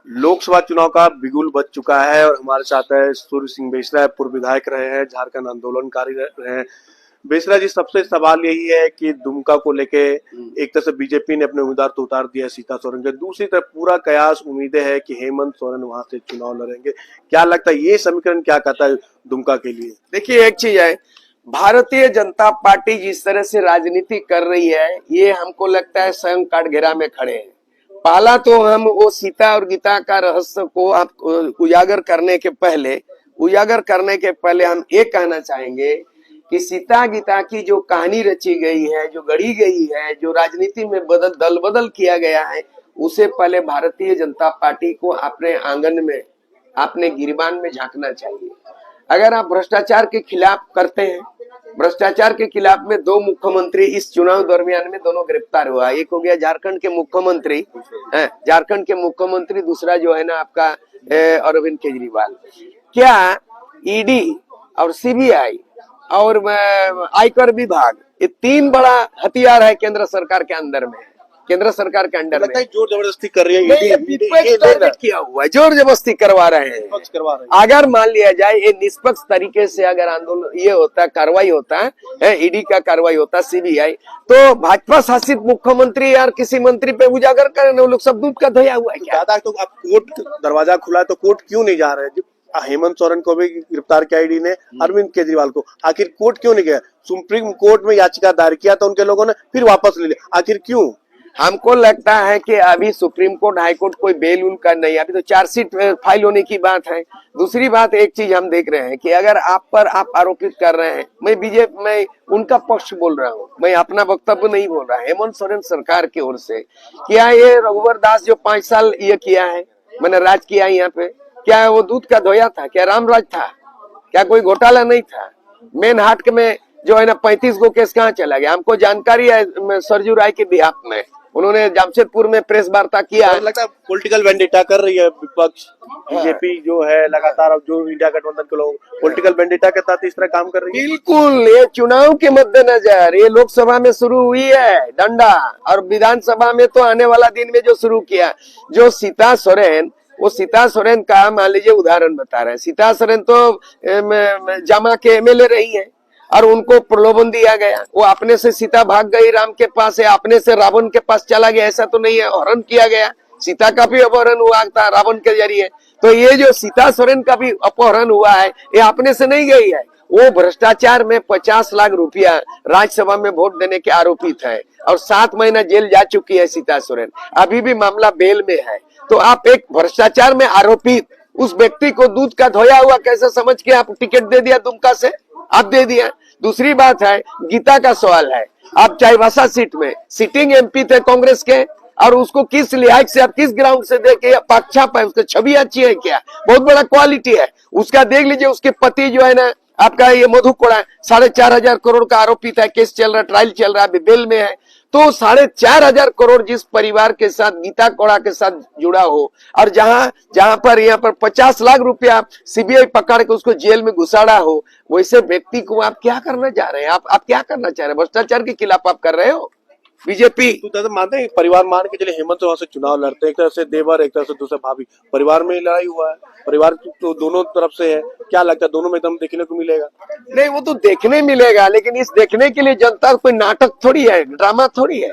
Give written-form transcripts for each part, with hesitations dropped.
लोकसभा चुनाव का बिगुल बज चुका है और हमारे साथ है सूर्य सिंह बेसरा, पूर्व विधायक रहे हैं, झारखंड आंदोलनकारी रहे हैं। बेसरा जी, सबसे सवाल यही है कि दुमका को लेके एक तरफ से बीजेपी ने अपने उम्मीदवार तो उतार दिया सीता सोरेन के, दूसरी तरफ पूरा कयास उम्मीदें है कि हेमंत सोरेन वहां से चुनाव लड़ेंगे। क्या लगता है ये समीकरण क्या कहता है दुमका के लिए? देखिए, एक चीज है, भारतीय जनता पार्टी जिस तरह से राजनीति कर रही है, ये हमको लगता है स्वयं काठघेरा में खड़े हैं। पहला तो हम वो सीता और गीता का रहस्य को आप उजागर करने के पहले हम ये कहना चाहेंगे कि सीता गीता की जो कहानी रची गई है, जो गढ़ी गई है, जो राजनीति में दल बदल किया गया है, उसे पहले भारतीय जनता पार्टी को अपने आंगन में, अपने गिरबान में झांकना चाहिए। अगर आप भ्रष्टाचार के खिलाफ करते हैं, भ्रष्टाचार के खिलाफ में दो मुख्यमंत्री इस चुनाव दरमियान में दोनों गिरफ्तार हुआ। एक हो गया झारखंड के मुख्यमंत्री, दूसरा जो है ना आपका अरविंद केजरीवाल। क्या ईडी और सीबीआई और आयकर विभाग, ये तीन बड़ा हथियार है केंद्र सरकार के अंदर में, केंद्र सरकार के अंडर में जोर जबरदस्ती कर रही है, किया हुआ है, जोर जबरदस्ती करवा रहे हैं। अगर मान लिया जाए ये निष्पक्ष तरीके से अगर आंदोलन ये होता, कार्रवाई होता है, ईडी का कार्रवाई होता, सीबीआई, तो भाजपा शासित मुख्यमंत्री यार किसी मंत्री पे उजागर करें, वो लोग सब दूध का धोया हुआ है। क्या तो अब कोर्ट दरवाजा खुला है तो कोर्ट क्यों नहीं जा रहे? हेमंत सोरेन को भी गिरफ्तार किया ईडी ने, अरविंद केजरीवाल को, आखिर कोर्ट क्यों नहीं गया? सुप्रीम कोर्ट में याचिका दायर किया तो उनके लोगों ने फिर वापस ले लिया, आखिर क्यों? हमको लगता है कि अभी सुप्रीम कोर्ट, हाई कोर्ट कोई बेल उल का नहीं, अभी तो चार्जशीट फाइल होने की बात है। दूसरी बात, एक चीज हम देख रहे हैं कि अगर आप आरोपित कर रहे हैं, मैं उनका पक्ष बोल रहा हूँ, मैं अपना वक्तव्य नहीं बोल रहा। हेमंत सोरेन सरकार की ओर से क्या ये रघुवर दास जो 5 साल ये किया है, मैंने राज किया यहाँ पे, क्या वो दूध का धोया था? क्या रामराज था? क्या कोई घोटाला नहीं था? मेन हाट में जो है ना 35 गो केस कहाँ चला गया? हमको जानकारी है सरजू राय के बिहाफ में, उन्होंने जमशेदपुर में प्रेस वार्ता किया। लगता है पॉलिटिकल वेंडेटा कर रही है विपक्ष, बीजेपी जो है लगातार, अब जो इंडिया गठबंधन के लोग पॉलिटिकल वेंडेटा के साथ इस तरह काम कर रही है। बिल्कुल, ये चुनाव के मद्देनजर ये लोकसभा में शुरू हुई है डंडा, और विधानसभा में तो आने वाला दिन में जो शुरू किया, जो सीता सोरेन, वो सीता सोरेन का मान लीजिए उदाहरण बता रहे हैं। सीता सोरेन तो जामा के एमएलए रही है और उनको प्रलोभन दिया गया, वो अपने से सीता भाग गई राम के पास है, अपने से रावण के पास चला गया, ऐसा तो नहीं है, हरण किया गया। सीता का भी अपहरण हुआ था रावण के जरिए। तो ये जो सीता सोरेन का भी अपहरण हुआ है, ये अपने से नहीं गई है, वो भ्रष्टाचार में 50 लाख रुपया राज्यसभा में वोट देने के आरोपित है और 7 महीना जेल जा चुकी है सीता सोरेन, अभी भी मामला बेल में है। तो आप एक भ्रष्टाचार में आरोपित उस व्यक्ति को दूध का धोया हुआ कैसे समझ के आप टिकट दे दिया दुमका से? आप दे दिया। दूसरी बात है, गीता का सवाल है, आप चाईबासा सीट में सिटिंग एमपी थे कांग्रेस के, और उसको किस लिहाज से, आप किस ग्राउंड से देख के पक्षाप है, उसकी छवि अच्छी है क्या? बहुत बड़ा क्वालिटी है उसका, देख लीजिए। उसके पति जो है ना आपका ये मधु कोड़ा 4,500 करोड़ का आरोपित है, केस चल रहा, ट्रायल चल रहा है, बेल में है। तो 4,500 करोड़ जिस परिवार के साथ गीता कोड़ा के साथ जुड़ा हो, और जहां पर यहाँ पर 50 लाख रुपया सीबीआई पकड़ के उसको जेल में घुसाड़ा हो, वैसे व्यक्ति को आप क्या करना चाह रहे हैं? आप क्या करना चाह रहे हैं? भ्रष्टाचार के खिलाफ आप कर रहे हो बीजेपी। तो मानते हैं परिवार मान के चलिए हेमंत वहां से चुनाव लड़ते हैं, एक तरफ से देवर, एक तरफ से दूसरा भाभी, परिवार में लड़ाई हुआ है, परिवार तो दोनों तरफ से है। क्या लगता है दोनों में एकदम देखने को मिलेगा? नहीं, वो तो देखने मिलेगा, लेकिन इस देखने के लिए जनता कोई नाटक थोड़ी है, ड्रामा थोड़ी है,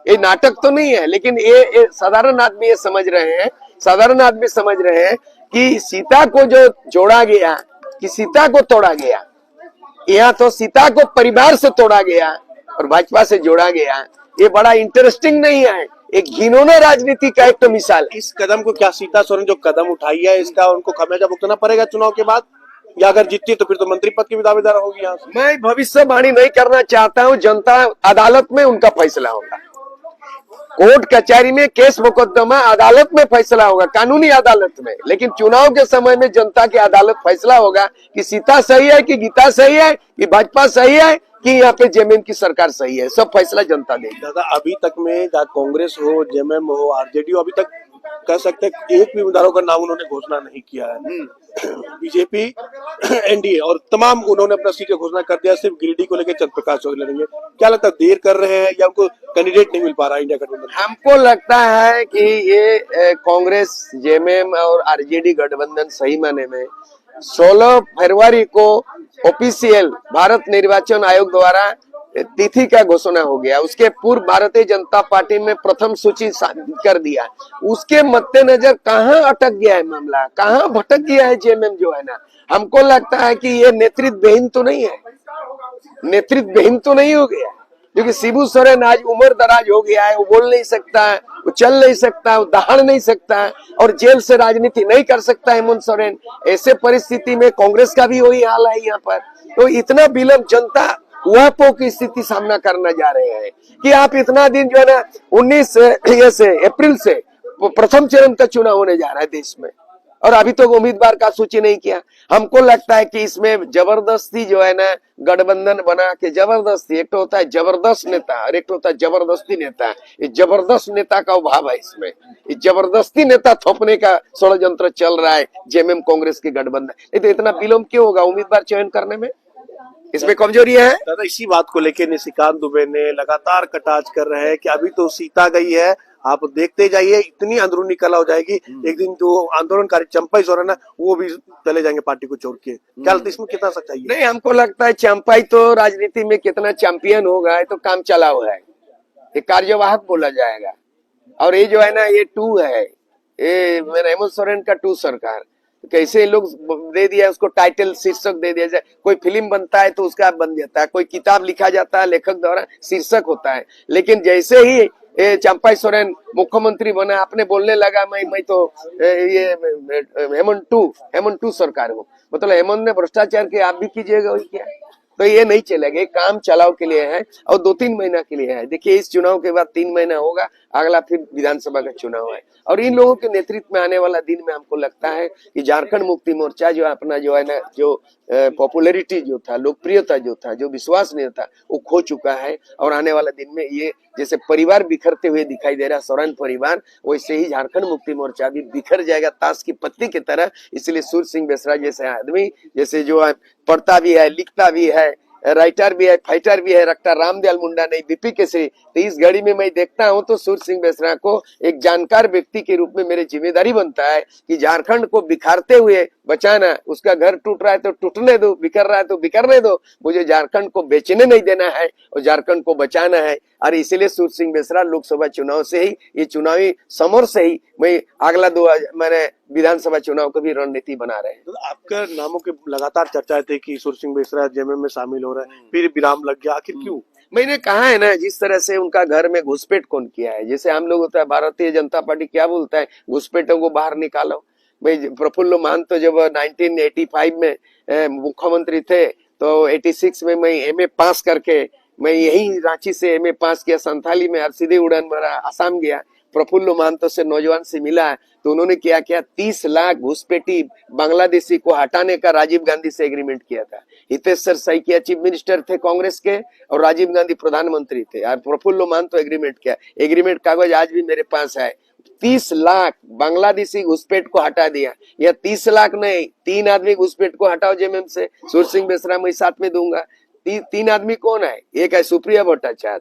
ये नाटक तो नहीं है। लेकिन ये साधारण आदमी ये समझ रहे हैं, साधारण आदमी समझ रहे हैं कि सीता को जो जोड़ा गया, कि सीता को तोड़ा गया, यहाँ तो सीता को परिवार से तोड़ा गया और भाजपा से जोड़ा गया, ये बड़ा इंटरेस्टिंग नहीं है, एक घिनौना राजनीति का एक तो मिसाल। इस कदम को क्या सीता सोरेन जो कदम उठाई है, इसका उनको खमियाजा भुगतना पड़ेगा चुनाव के बाद, या अगर जीतती तो फिर तो मंत्री पद की भी दावेदार होगी? यहाँ से मैं भविष्यवाणी नहीं करना चाहता हूँ, जनता अदालत में उनका फैसला होगा, कोर्ट कचहरी में केस मुकदमा अदालत में फैसला होगा, कानूनी अदालत में। लेकिन चुनाव के समय में जनता की अदालत फैसला होगा कि सीता सही है, कि गीता सही है, कि भाजपा सही है, कि यहाँ पे जेएमएम की सरकार सही है। सब फैसला जनता देगी। दादा, अभी तक में कांग्रेस हो, जेएमएम हो, आरजेडी हो, अभी तक कह सकते हैं कि एक भी उम्मीदवारों का नाम उन्होंने घोषणा नहीं किया है। बीजेपी एनडीए और तमाम उन्होंने अपना सीट का घोषणा कर दिया, सिर्फ गिरिडीह को लेकर चंद्र प्रकाश चौधरी लड़ेंगे। क्या लगता है देर कर रहे हैं या उनको कैंडिडेट नहीं मिल पा रहा है इंडिया गठबंधन? हमको लगता है कि ये कांग्रेस, जेएमएम और आरजेडी गठबंधन सही माने में 16 फरवरी को ऑफिशियल भारत निर्वाचन आयोग द्वारा तिथि का घोषणा हो गया। उसके पूर्व भारतीय जनता पार्टी में प्रथम सूची कर दिया। उसके मद्देनजर कहाँ अटक गया है मामला, कहाँ भटक गया है जेएमएम जो है ना। हमको लगता है कि ये नेतृत्व विहीन तो नहीं है, नेतृत्व विहीन तो नहीं हो गया, क्योंकि शिबू सोरेन आज उम्र दराज हो गया है, वो बोल नहीं सकता है, वो चल नहीं सकता है, वो दहाड़ नहीं सकता है और जेल से राजनीति नहीं कर सकता हेमंत सोरेन। ऐसे परिस्थिति में कांग्रेस का भी वही हाल है यहाँ पर। तो इतना विलंब, जनता वहां की स्थिति सामना करना जा रहे हैं कि आप इतना दिन जो है ना 19 अप्रैल से प्रथम चरण का चुनाव होने जा रहा है देश में और अभी तक उम्मीदवार का सूची नहीं किया। हमको लगता है कि इसमें जबरदस्ती जो है ना गठबंधन बना के जबरदस्ती, एक तो होता है जबरदस्त नेता और एक तो होता है जबरदस्ती नेता। ये जबरदस्त नेता का अभाव है इसमें, ये जबरदस्ती नेता थोपने का षड्यंत्र चल रहा है जेएमएम कांग्रेस के गठबंधन। नहीं तो इतना विलंब क्यों होगा उम्मीदवार चयन करने में, इसमें कमजोरी है। दादा इसी बात को लेकर निशिकांत दुबे ने लगातार कटाच कर रहे हैं कि अभी तो सीता गई है, आप देखते जाइए इतनी अंदरूनी कला हो जाएगी, एक दिन जो आंदोलनकारी चंपाई सोरेन है वो भी चले जाएंगे पार्टी को छोड़ के। क्या लगता है इसमें कितना सच्चाई है? नहीं, हमको लगता है चंपाई तो राजनीति में कितना चैंपियन होगा, ये तो काम चला हुआ है, ये कार्यवाहक बोला जाएगा। और ये जो है ना ये 2 है, ये हेमंत सोरेन का 2 सरकार। कैसे लोग दे दिया उसको टाइटल, शीर्षक दे दिया जाए। कोई फिल्म बनता है तो उसका बन जाता है, कोई किताब लिखा जाता है लेखक द्वारा शीर्षक होता है। लेकिन जैसे ही चंपाई सोरेन मुख्यमंत्री बना, आपने बोलने लगा मैं तो ये हेमंत 2 सरकार हूँ, मतलब हेमंत ने भ्रष्टाचार किया, आप भी कीजिएगा वही क्या। तो ये नहीं चलेगा, काम चलाव के लिए है और 2-3 महीना के लिए है। देखिए इस चुनाव के बाद 3 महीना होगा, अगला फिर विधानसभा का चुनाव है और इन लोगों के नेतृत्व में आने वाला दिन में हमको लगता है कि झारखंड मुक्ति मोर्चा जो अपना जो है ना जो पॉपुलैरिटी जो था, लोकप्रियता जो था, जो विश्वसनीय था, वो खो चुका है। और आने वाला दिन में ये जैसे परिवार बिखरते हुए दिखाई दे रहा है सोरेन परिवार, वैसे ही झारखंड मुक्ति मोर्चा भी बिखर जाएगा ताश की पत्ती की तरह। इसलिए सूर्य सिंह बेसरा जैसे आदमी, जैसे जो पढ़ता भी है, लिखता भी है, राइटर भी है, फाइटर भी है, रखता रामदयाल मुंडा नहीं बीपी केसरी। तो इस घड़ी में मैं देखता हूं तो सूर्य सिंह बेसरा को एक जानकार व्यक्ति के रूप में मेरी जिम्मेदारी बनता है कि झारखंड को बिखारते हुए बचाना। उसका घर टूट रहा है तो टूटने दो, बिखर रहा है तो बिखरने दो, मुझे झारखंड को बेचने नहीं देना है और झारखंड को बचाना है। और इसीलिए सूर्य सिंह बेसरा लोकसभा चुनाव से ही, ये चुनावी समर से ही मैं अगला मैंने विधानसभा चुनाव को भी रणनीति बना रहे हैं। तो आपके नामों की लगातार चर्चाएं थी कि सूर्य सिंह बेसरा जेएमएम में शामिल हो रहे हैं, फिर विराम लग गया, आखिर क्यों? मैंने कहा है ना, जिस तरह से उनका घर में घुसपैठ कौन किया है, जैसे हम लोग होता है भारतीय जनता पार्टी क्या बोलता है, घुसपैठों को बाहर निकालो। भाई प्रफुल्ल महंत तो जब 1985 में मुख्यमंत्री थे तो 86 में मैं एमए पास करके मैं यही रांची से एमए पास किया, संथाली में सीधे उड़ान मारा, आसाम गया। प्रफुल्ल महंत से नौजवान से मिला तो उन्होंने क्या किया, 30 लाख घुसपैठी बांग्लादेशी को हटाने का राजीव गांधी से एग्रीमेंट किया था। हितेश्वर सैकिया चीफ मिनिस्टर थे कांग्रेस के और राजीव गांधी प्रधानमंत्री थे और प्रफुल्ल महंत तो एग्रीमेंट किया। एग्रीमेंट कागज आज भी मेरे पास है। 30 लाख बांग्लादेशी घुसपैठ को हटा दिया। या 30 लाख नहीं, 3 आदमी घुसपैठ को हटाओ जेएमएम से, सूर्य सिंह बेसरा मैं साथ में दूंगा। 3 आदमी कौन है? एक है सुप्रिया भट्टाचार्य,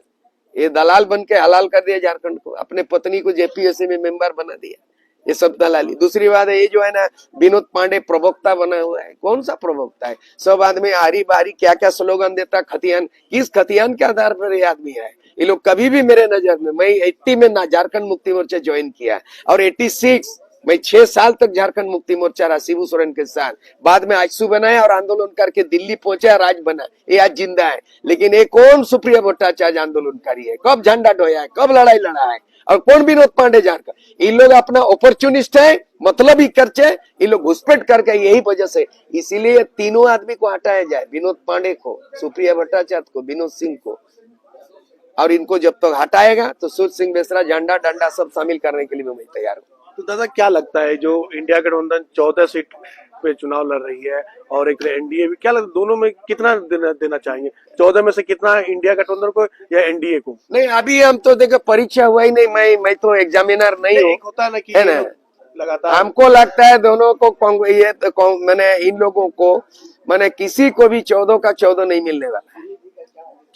ये दलाल बन के हलाल कर दिया झारखंड को, अपने पत्नी को जेपीएससी में मेंबर बना दिया, ये सब दलाली। दूसरी बात है ये जो है ना विनोद पांडे प्रवक्ता बना हुआ है। कौन सा प्रवक्ता है? सब आदमी आरी बारी क्या क्या स्लोगन देता, खतियान, किस खतियान के आधार पर ये आदमी है? ये लोग कभी भी मेरे नजर में, मैं 80 में ना झारखंड मुक्ति मोर्चा ज्वाइन किया और 86 मैं 6 साल तक झारखंड मुक्ति मोर्चा रहा शिबू सोरेन के साथ। बाद में आजसू बनाया और आंदोलन करके दिल्ली पहुंचा, राज बना, ये आज जिंदा है। लेकिन ये कौन सुप्रिया भट्टाचार्य आंदोलनकारी है? कब झंडा ढोया है, कब लड़ाई लड़ा है? और कौन विनोद पांडे झारखंड? इन लोग अपना अपॉर्चुनिस्ट है, मतलब ही खर्चे, ये लोग घुसपैठ करके, यही वजह से इसीलिए तीनों आदमी को हटाया जाए, विनोद पांडे को, सुप्रिया भट्टाचार्य को, विनोद सिंह को। और इनको जब तक हटाएगा तो सूर्य सिंह बेसरा झंडा डंडा सब शामिल करने के लिए मैं तैयार हूँ। तो दादा क्या लगता है जो इंडिया गठबंधन 14 सीट पे चुनाव लड़ रही है और एक एनडीए भी, क्या लगता है दोनों में कितना देना चाहेंगे? 14 में से कितना इंडिया गठबंधन को या एनडीए को? नहीं, अभी हम तो देखो परीक्षा हुआ ही नहीं, मैं तो एग्जामिनर नहीं हूँ, होता है ना कि है ना, लगातार हमको लगता है दोनों को मैंने इन लोगों को मैंने किसी को भी 14 का 14 नहीं मिलने वाला है,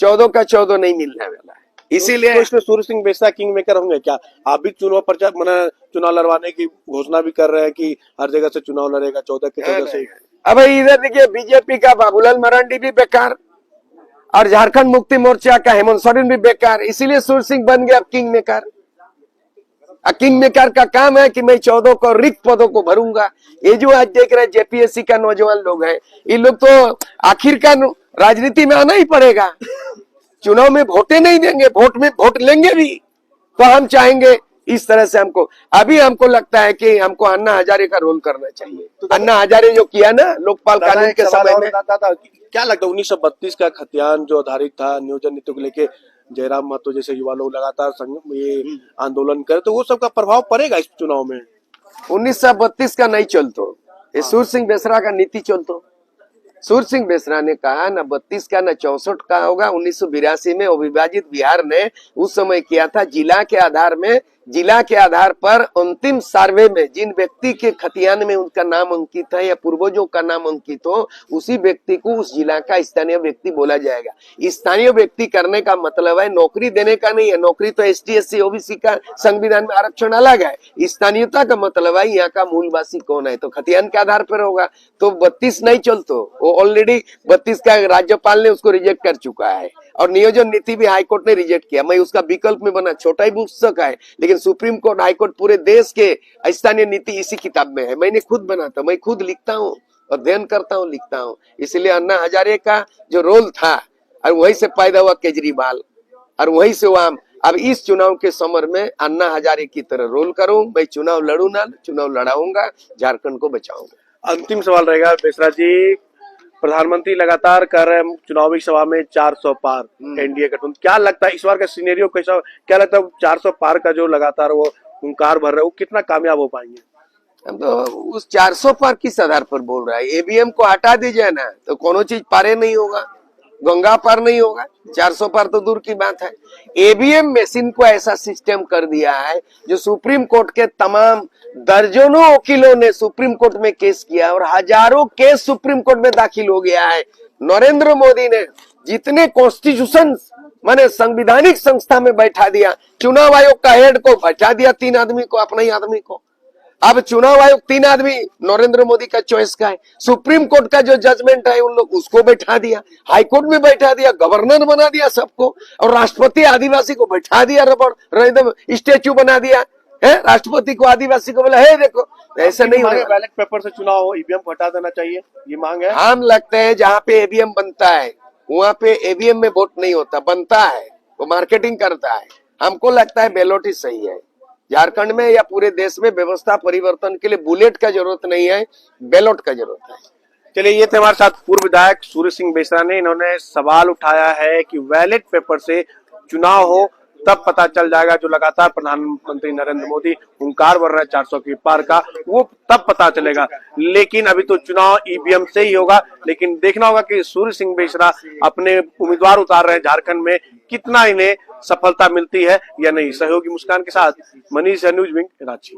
14 का 14 नहीं मिलने वाला है। इसीलिए तो इसमें सूर्य सिंह बेसरा किंग मेकर होंगे क्या? आप भी चुनाव प्रचार मैंने चुनाव लड़वाने की घोषणा भी कर रहे हैं कि हर जगह से चुनाव लड़ेगा 14 के 14 से। अब इधर देखिए बीजेपी का बाबूलाल मरांडी भी बेकार और झारखंड मुक्ति मोर्चा का हेमंत सोरेन भी बेकार, इसीलिए सूर्य सिंह बन गया किंग मेकर। किंग मेकर का काम है कि मैं 14 को रिक्त पदों को भरूंगा। ये जो आज देख रहे हैं जेपीएससी का नौजवान लोग हैं, ये लोग तो आखिरकार राजनीति में आना ही पड़ेगा। चुनाव में वोटे नहीं देंगे, वोट लेंगे भी तो हम चाहेंगे इस तरह से हमको लगता है कि हमको अन्ना हजारे का रोल करना चाहिए। तो अन्ना हजारे जो किया ना लोकपाल कानून के समय में, क्या लगता है 1932 का खतियान जो आधारित था नियोजन नीति को लेके, जयराम महतो जैसे युवा लोग लगातार ये आंदोलन करे, तो वो सब का प्रभाव पड़ेगा इस चुनाव में? 1932 का नहीं चलतो, ये सूर्य सिंह बेसरा का नीति चलतो। सूर्य सिंह बेसरा ने कहा ना 32 का ना 64 का होगा। 1982 में अविभाजित बिहार ने उस समय किया था, जिला के आधार पर अंतिम सर्वे में जिन व्यक्ति के खतियान में उनका नाम अंकित है या पूर्वजों का नाम अंकित हो, उसी व्यक्ति को उस जिला का स्थानीय व्यक्ति बोला जाएगा। स्थानीय व्यक्ति करने का मतलब है नौकरी देने का नहीं है, नौकरी तो एसटी एससी ओबीसी का संविधान में आरक्षण अलग है। स्थानीयता का मतलब है यहाँ का मूलवासी कौन है, तो खतियान के आधार पर होगा। तो 32 नहीं चलतो, वो ऑलरेडी 32 का राज्यपाल ने उसको रिजेक्ट कर चुका है और नियोजन नीति भी हाईकोर्ट ने रिजेक्ट किया। मैं उसका विकल्प में बना, छोटा ही पुस्तक है लेकिन सुप्रीम कोर्ट हाईकोर्ट पूरे देश के स्थानीय नीति इसी किताब में है। मैंने खुद बना था, मैं खुद लिखता हूँ, अध्ययन करता हूँ, लिखता हूँ। इसलिए अन्ना हजारे का जो रोल था और वहीं से पैदा हुआ केजरीवाल और वहीं से हुआ। अब इस चुनाव के समर में अन्ना हजारे की तरह रोल करूं, मैं चुनाव लड़ू ना, चुनाव लड़ाऊंगा, झारखंड को बचाऊंगा। अंतिम सवाल रहेगा बेसरा जी, प्रधानमंत्री लगातार कर रहे हैं चुनावी सभा में 400 पार एनडीए गठबंधन, क्या लगता है इस बार का सिनेरियो कैसा, क्या लगता है 400 पार का जो लगातार वो हुंकार भर रहे हैं वो कितना कामयाब हो पाएंगे? हम तो उस 400 पार किस आधार पर बोल रहा है? ईवीएम को हटा दीजिए ना तो कोनो चीज पारे नहीं होगा, गंगा पार नहीं होगा, 400 पार तो दूर की बात है। ईवीएम मशीन को ऐसा सिस्टम कर दिया है जो सुप्रीम कोर्ट के तमाम दर्जनों वकीलों ने सुप्रीम कोर्ट में केस किया और हजारों केस सुप्रीम कोर्ट में दाखिल हो गया है। नरेंद्र मोदी ने जितने कॉन्स्टिट्यूशन माने संवैधानिक संस्था में बैठा दिया, चुनाव आयोग का हेड को बैठा दिया 3 आदमी को, अपना ही आदमी को। अब चुनाव आयोग 3 आदमी नरेंद्र मोदी का चॉइस का है। सुप्रीम कोर्ट का जो जजमेंट है उन लोग उसको बैठा दिया, हाईकोर्ट में बैठा दिया, गवर्नर बना दिया सबको, और राष्ट्रपति आदिवासी को बैठा दिया, रबड़ एकदम स्टेच्यू बना दिया है। राष्ट्रपति को आदिवासी को बोला है देखो, ऐसा नहीं होगा। बैलेट पेपर से चुनाव हो, ईवीएम को हटा देना चाहिए, ये मांग है। हम लगते हैं जहाँ पे ईवीएम बनता है वहाँ पे ईवीएम में वोट नहीं होता, बनता है वो मार्केटिंग करता है। हमको लगता है बैलेट ही सही है। झारखंड में या पूरे देश में व्यवस्था परिवर्तन के लिए बुलेट का जरूरत नहीं है, बैलेट का जरूरत है। चलिए, ये थे हमारे साथ पूर्व विधायक सूर्य सिंह बेसरा ने। इन्होंने सवाल उठाया है कि बैलेट पेपर से चुनाव हो तब पता चल जाएगा, जो लगातार प्रधानमंत्री नरेंद्र मोदी हुंकार भर रहे हैं 400 की पार का, वो तब पता चलेगा। लेकिन अभी तो चुनाव ईवीएम से ही होगा। लेकिन देखना होगा कि सूर्य सिंह बेसरा अपने उम्मीदवार उतार रहे हैं झारखंड में, कितना इन्हें सफलता मिलती है या नहीं। सहयोगी मुस्कान के साथ मनीष, न्यूज विंग, रांची।